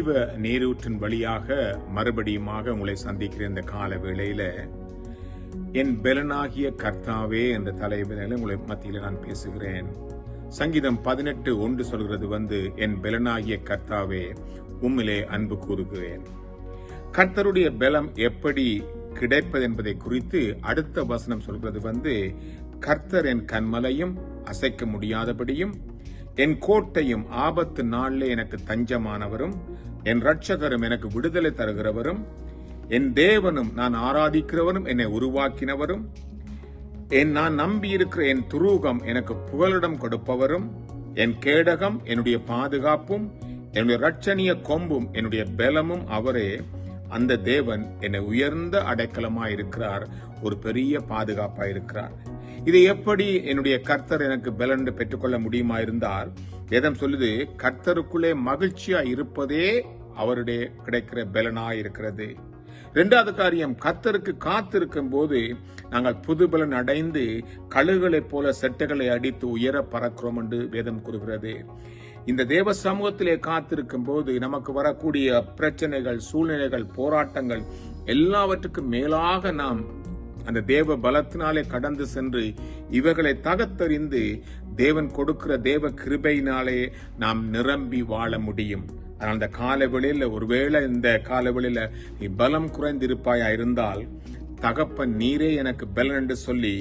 ஜீவ நீரூற்றின் வழியாக மறுபடியுமாக உங்களை சந்திக்கிற இந்த கால வேளையில என் பெலனாகிய கர்த்தாவே என்ற தலைவரில் உங்களை மத்தியில் நான் பேசுகிறேன். சங்கீதம் 18:1 சொல்கிறது என் பெலனாகிய கர்த்தாவே உம்மிலே அன்பு கூறுகிறேன். கர்த்தருடைய பலம் எப்படி கிடைப்பது என்பதை குறித்து அடுத்த வசனம் சொல்கிறது கர்த்தர் என் கன்மலையும் அசைக்க முடியாதபடியும் என் கோட்டையும் ஆபத்து நாளிலே எனக்கு தஞ்சமானவரும் என் இரட்சகரும் எனக்கு விடுதலை தருகிறவரும் என் தேவனும் நான் ஆராதிக்கிறவரும் என்னை உருவாக்கினவரும் நான் நம்பியிருக்கிற என் துரூகம் எனக்கு புகலிடம் கொடுப்பவரும் என் கேடகம் என்னுடைய பாதுகாப்பும் என்னுடைய இரட்சணிய கொம்பும் என்னுடைய பலமும் அவரே. அந்த தேவன் என்னை உயர்ந்த அடைக்கலமாயிருக்கிறார், ஒரு பெரிய பாதுகாப்பாயிருக்கிறார். இதை எப்படி என்னுடைய கர்த்தர் எனக்கு பலன் பெற்றுக்கொள்ள முடியுமா இருந்தால் வேதம் சொல்லுது கர்த்தருக்குள்ளே மகிழ்ச்சியா இருப்பதே அவருடைய கிடைக்கிற பலனாயிருக்கிறது. இரண்டாவது காரியம், கர்த்தருக்கு காத்திருக்கும் போது நாங்கள் புது பலன் அடைந்து கழுகுகளைப் போல செட்டைகளை அடித்து உயர பறக்கிறோம் என்று வேதம் கூறுகிறது. இந்த தேவ சமூகத்திலே காத்திருக்கும் போது நமக்கு வரக்கூடிய பிரச்சனைகள், சூழ்நிலைகள், போராட்டங்கள் எல்லாவற்றுக்கும் மேலாக நாம் அந்த தேவ பலத்தினாலே கடந்து சென்று இவர்களை தகத்தறிந்து தேவன் கொடுக்கிற தேவ கிருபையினாலே நாம் நிரம்பி வாழ முடியும். ஆனால் அந்த காலவெளியில ஒருவேளை இந்த காலவெளியில நீ பலம் குறைந்திருப்பாயா இருந்தால் தகப்பன் நீரே எனக்கு பலன் என்று சொல்லி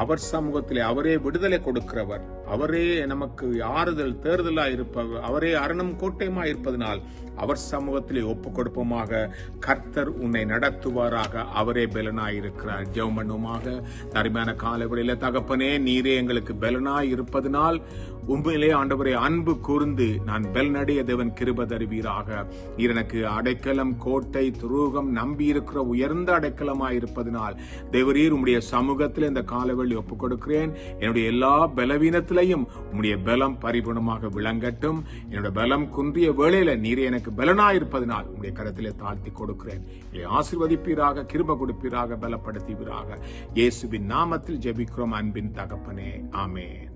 அவர் சமூகத்திலே அவரே விடுதலை கொடுக்கிறவர், அவரே நமக்கு ஆறுதல் தேர்தலா இருப்பவர், அவரே அரணும் கோட்டையுமா இருப்பதனால் அவர் சமூகத்திலே ஒப்பு கொடுப்போமாக. கர்த்தர் உன்னை நடத்துவாராக, அவரே பலனாயிருக்கிறார். ஜெபம் பண்ணுவோமாக. அருமையான காலவெளியில தகப்பனே நீரே எங்களுக்கு பலனாய் இருப்பதனால் உண்மையிலே ஆண்டவரே அன்பு கூர்ந்து நான் பலனடைய தேவன் கிருபை தருவீராக. நீர் எனக்கு அடைக்கலம், கோட்டை, துரூகம், நம்பி இருக்கிற உயர்ந்த அடைக்கலமாயிருப்பதனால் தேவரீர் உம்முடைய சமூகத்தில் இந்த காலவெளி ஒப்புக் கொடுக்கிறேன். என்னுடைய எல்லா பலவீனத்திலையும் உம்முடைய பலம் பரிபூர்ணமாக விளங்கட்டும். என்னுடைய பலம் குன்றிய வேளையில நீரே எனக்கு பலனாயிருப்பதனால் உம்முடைய கரத்திலே தாழ்த்தி கொடுக்கிறேன். ஆசீர்வதிப்பீராக, கிருபை கொடுப்பீராக, பலப்படுத்துவீராக. இயேசுவின் நாமத்தில் ஜெபிக்கிறோம் அன்பின் தகப்பனே, ஆமென்.